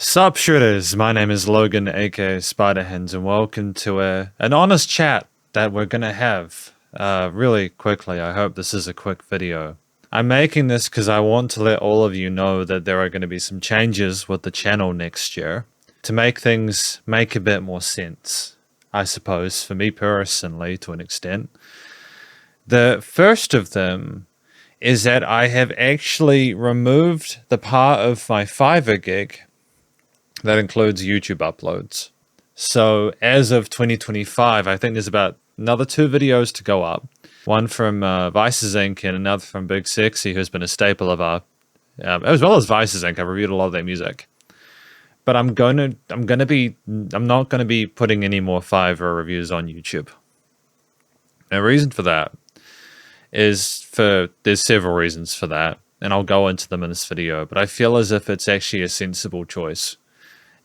Sup shooters, my name is Logan aka Spiderhands and welcome to an honest chat that we're gonna have really quickly. I hope this is a quick video. I'm making this because I want to let all of you know that there are going to be some changes with the channel next year to make things make a bit more sense, I suppose, for me personally to an extent. The first of them is that I have actually removed the part of my Fiverr gig that includes YouTube uploads. So as of 2025, I think there's about another 2 videos to go up. One from Vices Inc. and another from Big Sexy, who's been a staple of our, as well as Vices Inc. I've reviewed a lot of their music. But I'm not gonna be putting any more Fiverr reviews on YouTube. And the reason for that is there's several reasons for that, and I'll go into them in this video, but I feel as if it's actually a sensible choice.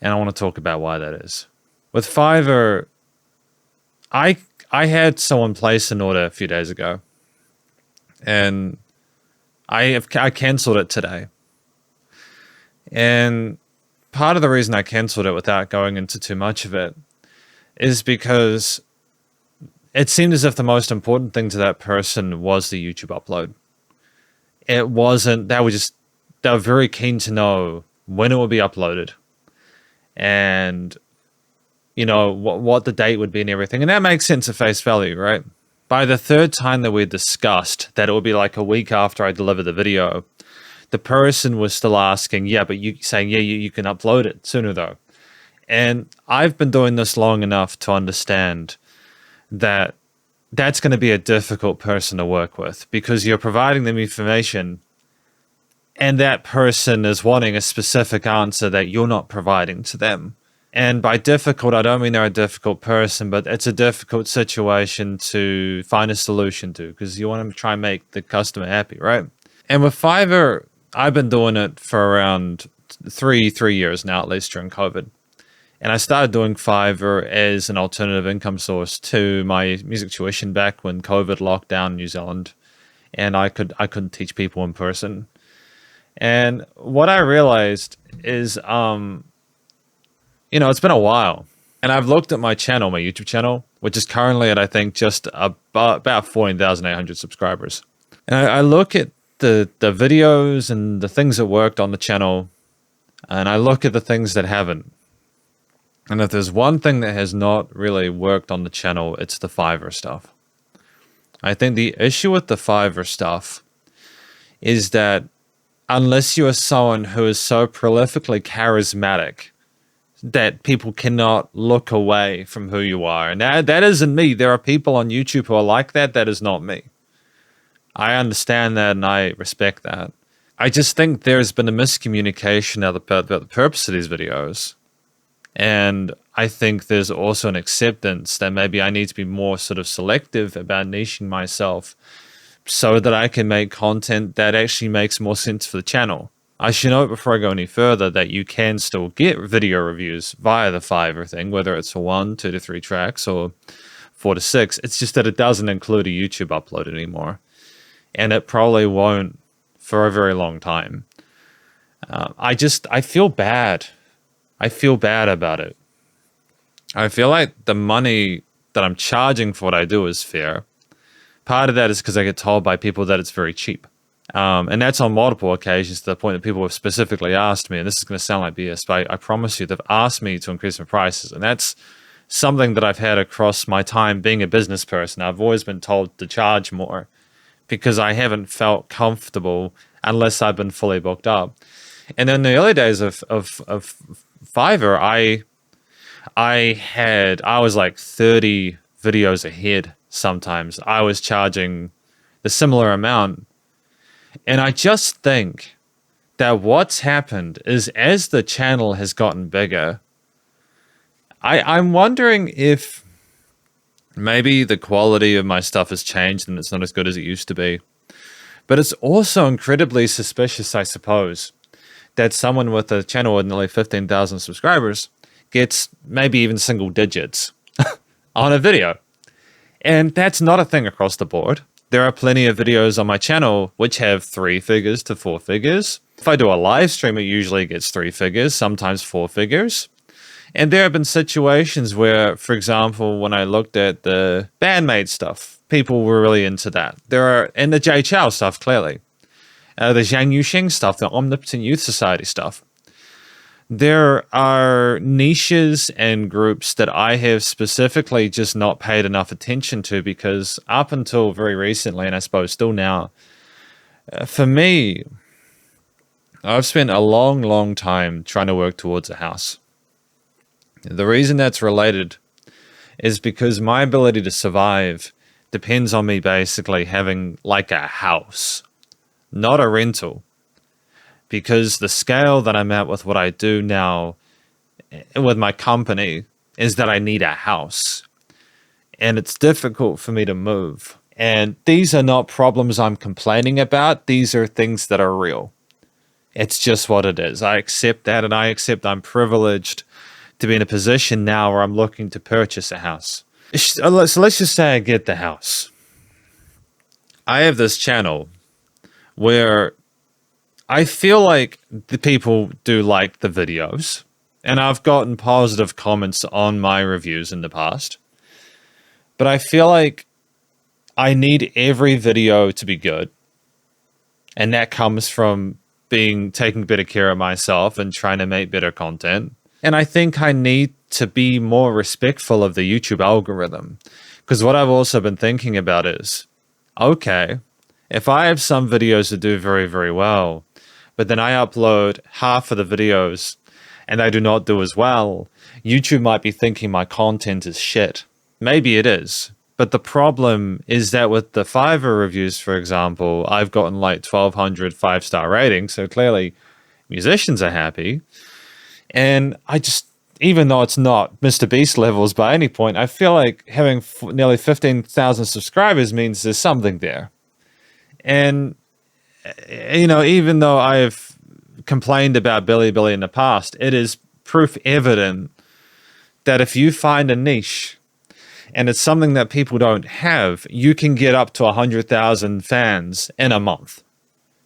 And I want to talk about why that is. With Fiverr, I had someone place an order a few days ago, and I cancelled it today. And part of the reason I cancelled it without going into too much of it is because it seemed as if the most important thing to that person was the YouTube upload. It wasn't, they were very keen to know when it would be uploaded. And, you know, what the date would be and everything. And that makes sense at face value, right? By the third time that we discussed that it would be like a week after I delivered the video, the person was still asking, yeah, but you saying, yeah, you can upload it sooner though. And I've been doing this long enough to understand that that's going to be a difficult person to work with because you're providing them information and that person is wanting a specific answer that you're not providing to them. And by difficult, I don't mean they're a difficult person, but it's a difficult situation to find a solution to because you want to try and make the customer happy, right? And with Fiverr, I've been doing it for around three years now, at least during COVID. And I started doing Fiverr as an alternative income source to my music tuition back when COVID locked down New Zealand, and I couldn't teach people in person. And what I realized is, you know, it's been a while, and I've looked at my channel, my YouTube channel, which is currently at, I think, just about 14,800 subscribers. And I look at the videos and the things that worked on the channel, and I look at the things that haven't. And if there's one thing that has not really worked on the channel, it's the Fiverr stuff. I think the issue with the Fiverr stuff is that unless you are someone who is so prolifically charismatic that people cannot look away from who you are. And that isn't me. There are people on YouTube who are like that. That is not me. I understand that and I respect that. I just think there's been a miscommunication about the purpose of these videos. And I think there's also an acceptance that maybe I need to be more sort of selective about niching myself so that I can make content that actually makes more sense for the channel. I should note before I go any further that you can still get video reviews via the Fiverr thing, whether it's for 1, 2 to 3 tracks or 4 to 6. It's just that it doesn't include a YouTube upload anymore. And it probably won't for a very long time. I feel bad. I feel bad about it. I feel like the money that I'm charging for what I do is fair. Part of that is because I get told by people that it's very cheap. And that's on multiple occasions to the point that people have specifically asked me, and this is going to sound like BS, but I promise you they've asked me to increase my prices. And that's something that I've had across my time being a business person. I've always been told to charge more because I haven't felt comfortable unless I've been fully booked up. And in the early days of Fiverr, I was like 30 videos ahead sometimes. I was charging the similar amount. And I just think that what's happened is as the channel has gotten bigger, I'm wondering if maybe the quality of my stuff has changed and it's not as good as it used to be. But it's also incredibly suspicious, I suppose, that someone with a channel with nearly 15,000 subscribers gets maybe even single digits on a video. And that's not a thing across the board. There are plenty of videos on my channel which have 3 figures to 4 figures. If I do a live stream, it usually gets 3 figures, sometimes 4 figures. And there have been situations where, for example, when I looked at the Bandmate stuff, people were really into that. And the Jay Chou stuff, clearly. The Zhang Yuxing stuff, the Omnipotent Youth Society stuff. There are niches and groups that I have specifically just not paid enough attention to, because up until very recently, and I suppose still now, for me, I've spent a long, long time trying to work towards a house. The reason that's related is because my ability to survive depends on me basically having like a house, not a rental. Because the scale that I'm at with what I do now with my company is that I need a house. And it's difficult for me to move. And these are not problems I'm complaining about. These are things that are real. It's just what it is. I accept that, and I accept I'm privileged to be in a position now where I'm looking to purchase a house. So let's just say I get the house. I have this channel where I feel like the people do like the videos, and I've gotten positive comments on my reviews in the past. But I feel like I need every video to be good. And that comes from taking better care of myself and trying to make better content. And I think I need to be more respectful of the YouTube algorithm. Because what I've also been thinking about is, okay, if I have some videos that do very, very well, but then I upload half of the videos and they do not do as well, YouTube might be thinking my content is shit. Maybe it is. But the problem is that with the Fiverr reviews, for example, I've gotten like 1,200 5-star ratings. So clearly musicians are happy. And I just, even though it's not Mr. Beast levels by any point, I feel like having nearly 15,000 subscribers means there's something there. And even though I've complained about Bilibili in the past, it is proof evident that if you find a niche and it's something that people don't have, you can get up to 100,000 fans in a month.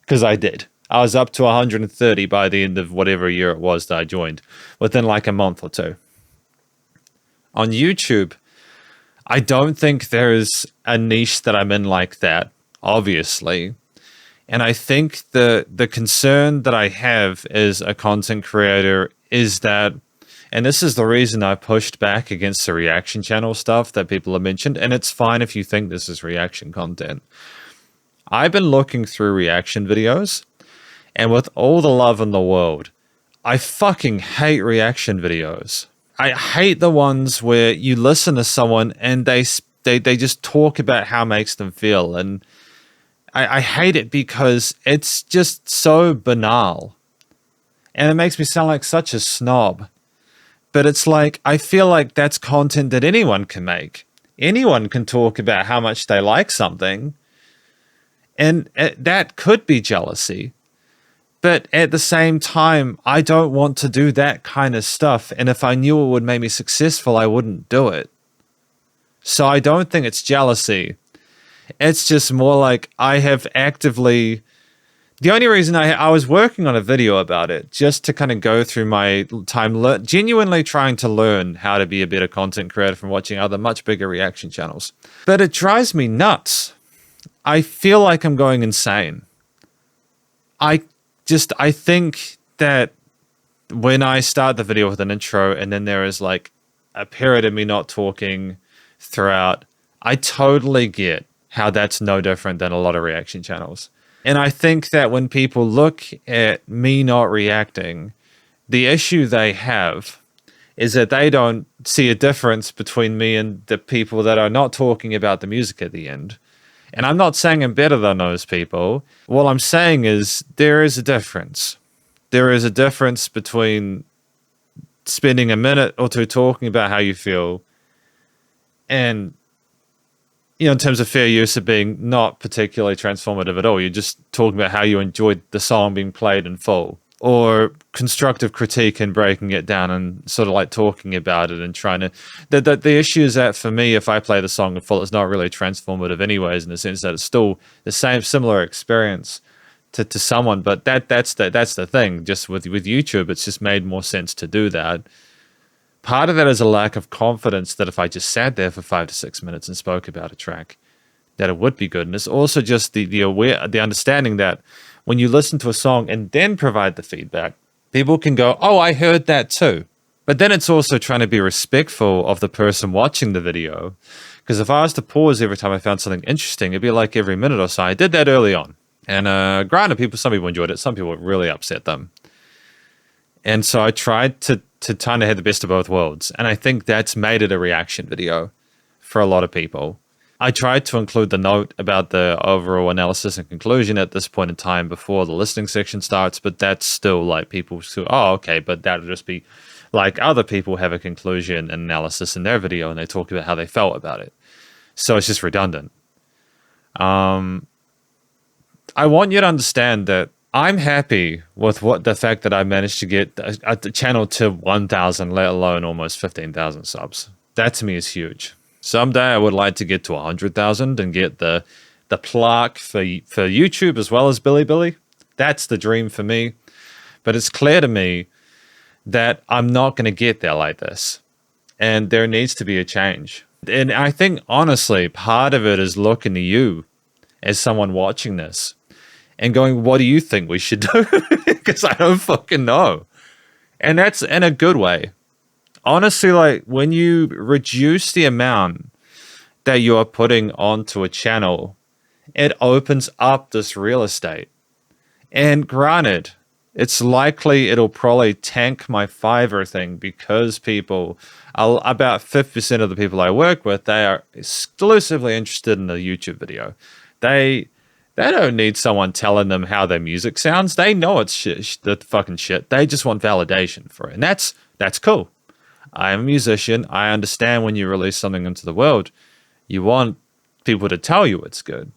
Because I did. I was up to 130 by the end of whatever year it was that I joined, within like a month or two. On YouTube, I don't think there's a niche that I'm in like that, obviously. And I think the concern that I have as a content creator is that, and this is the reason I pushed back against the reaction channel stuff that people have mentioned, and it's fine if you think this is reaction content. I've been looking through reaction videos, and with all the love in the world, I fucking hate reaction videos. I hate the ones where you listen to someone and they just talk about how it makes them feel, and I hate it because it's just so banal. And it makes me sound like such a snob. But it's like, I feel like that's content that anyone can make. Anyone can talk about how much they like something. And that could be jealousy. But at the same time, I don't want to do that kind of stuff. And if I knew it would make me successful, I wouldn't do it. So I don't think it's jealousy. It's just more like I have actively... The only reason I was working on a video about it, just to kind of go through my time, genuinely trying to learn how to be a better content creator from watching other much bigger reaction channels. But it drives me nuts. I feel like I'm going insane. I think that when I start the video with an intro and then there is like a period of me not talking throughout, I totally get how that's no different than a lot of reaction channels. And I think that when people look at me not reacting, the issue they have is that they don't see a difference between me and the people that are not talking about the music at the end. And I'm not saying I'm better than those people. What I'm saying is there is a difference. There is a difference between spending a minute or two talking about how you feel and, in terms of fair use of being not particularly transformative at all. You're just talking about how you enjoyed the song being played in full. or constructive critique and breaking it down and sort of like talking about it and trying to. The issue is that for me, if I play the song in full, it's not really transformative, anyways, in the sense that it's still the same similar experience to someone. But that's the thing. Just with YouTube, it's just made more sense to do that. Part of that is a lack of confidence that if I just sat there for 5 to 6 minutes and spoke about a track, that it would be good. And it's also just the understanding that when you listen to a song and then provide the feedback, people can go, oh, I heard that too. But then it's also trying to be respectful of the person watching the video. Because if I was to pause every time I found something interesting, it'd be like every minute or so. I did that early on. And granted, some people enjoyed it. Some people it really upset them. And so I tried to kind of have the best of both worlds. And I think that's made it a reaction video for a lot of people. I tried to include the note about the overall analysis and conclusion at this point in time before the listening section starts, but that's still like people say, oh, okay, but that'll just be like other people have a conclusion and analysis in their video and they talk about how they felt about it. So it's just redundant. I want you to understand that I'm happy with the fact that I managed to get the channel to 1,000, let alone almost 15,000 subs. That to me is huge. Someday I would like to get to 100,000 and get the plaque for YouTube as well as Bilibili. That's the dream for me. But it's clear to me that I'm not going to get there like this. And there needs to be a change. And I think, honestly, part of it is looking to you as someone watching this and going, what do you think we should do? Because I don't fucking know. And that's in a good way. Honestly, like when you reduce the amount that you are putting onto a channel, it opens up this real estate. And granted, it's likely it'll probably tank my Fiverr thing because about 50% of the people I work with, they are exclusively interested in the YouTube video. They don't need someone telling them how their music sounds. They know it's the fucking shit. They just want validation for it. And that's cool. I am a musician. I understand when you release something into the world, you want people to tell you it's good.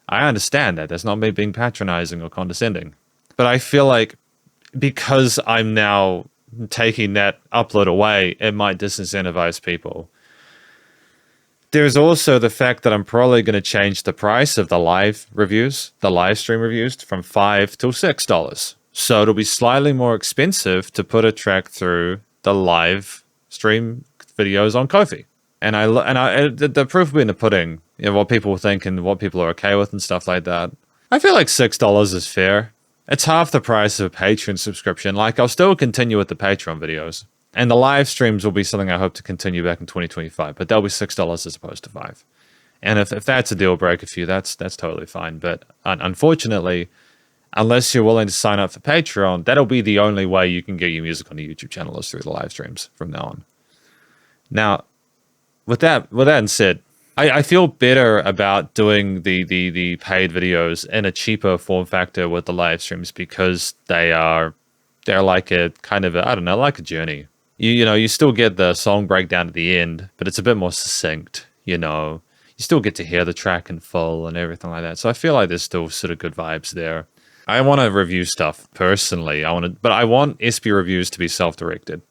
I understand that. That's not me being patronizing or condescending. But I feel like because I'm now taking that upload away, it might disincentivize people. There's also the fact that I'm probably going to change the price of the live reviews, the live stream reviews, from $5 to $6. So it'll be slightly more expensive to put a track through the live stream videos on Ko-fi. And the proof will be in the pudding, what people think and what people are okay with and stuff like that. I feel like $6 is fair. It's half the price of a Patreon subscription. Like, I'll still continue with the Patreon videos. And the live streams will be something I hope to continue back in 2025, but they'll be $6 as opposed to $5. And if that's a deal breaker for you, that's totally fine. But unfortunately, unless you're willing to sign up for Patreon, that'll be the only way you can get your music on the YouTube channel is through the live streams from now on. Now, with that said, I feel better about doing the paid videos in a cheaper form factor with the live streams because they're like a kind of a, I don't know, like a journey. You still get the song breakdown at the end, but it's a bit more succinct, You still get to hear the track in full and everything like that. So I feel like there's still sort of good vibes there. I want to review stuff personally. But I want SB reviews to be self-directed.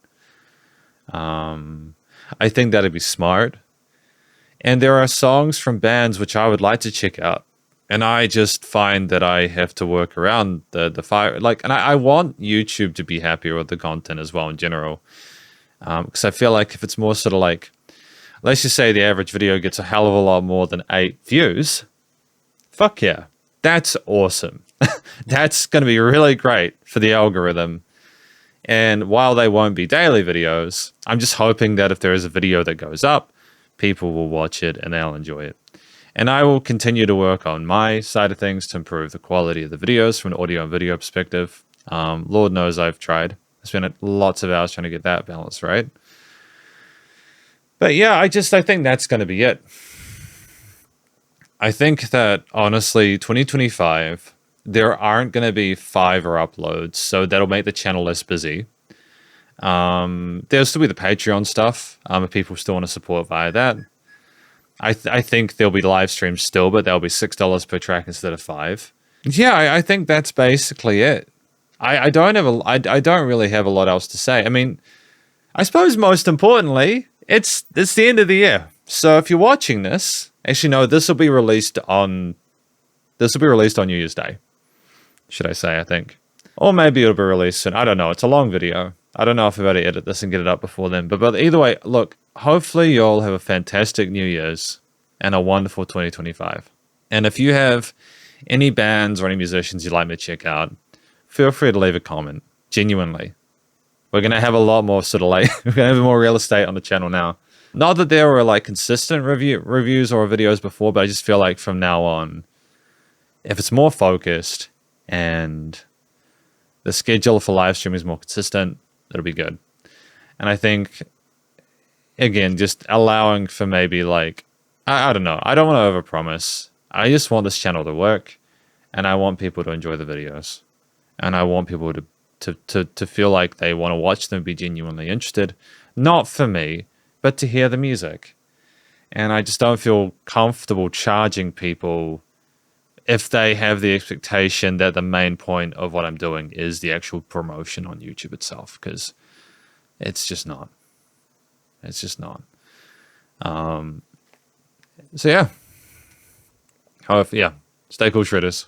I think that'd be smart. And there are songs from bands which I would like to check out. And I just find that I have to work around the fire. And I want YouTube to be happier with the content as well in general. Because I feel like if it's more sort of like, let's just say the average video gets a hell of a lot more than 8 views. Fuck yeah. That's awesome. That's going to be really great for the algorithm. And while they won't be daily videos, I'm just hoping that if there is a video that goes up, people will watch it and they'll enjoy it. And I will continue to work on my side of things to improve the quality of the videos from an audio and video perspective. Lord knows I've tried. I spent lots of hours trying to get that balance right. But yeah, I think that's going to be it. I think that, honestly, 2025, there aren't going to be Fiverr uploads, so that'll make the channel less busy. There'll still be the Patreon stuff, if people still want to support via that. I think there'll be live streams still, but they'll be $6 per track instead of $5. Yeah, I think that's basically it. I don't really have a lot else to say. I mean, I suppose most importantly, it's the end of the year. So if you're watching this, actually no, this will be released on New Year's Day, should I say, I think. Or maybe it'll be released soon. I don't know. It's a long video. I don't know if I've got to edit this and get it up before then. But either way, look, hopefully you all have a fantastic New Year's and a wonderful 2025. And if you have any bands or any musicians you'd like me to check out, feel free to leave a comment. Genuinely. We're going to have a lot more sort of like, we're going to have more real estate on the channel now. Not that there were like consistent reviews or videos before, but I just feel like from now on, if it's more focused and the schedule for live stream is more consistent, it'll be good. And I think, again, just allowing for maybe like, I don't know. I don't want to overpromise. I just want this channel to work, and I want people to enjoy the videos, and I want people to feel like they want to watch them, be genuinely interested, not for me, but to hear the music. And I just don't feel comfortable charging people if they have the expectation that the main point of what I'm doing is the actual promotion on YouTube itself, because it's just not. It's just not. So yeah. However, yeah. Stay cool, shredders.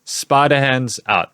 Spider Hands out.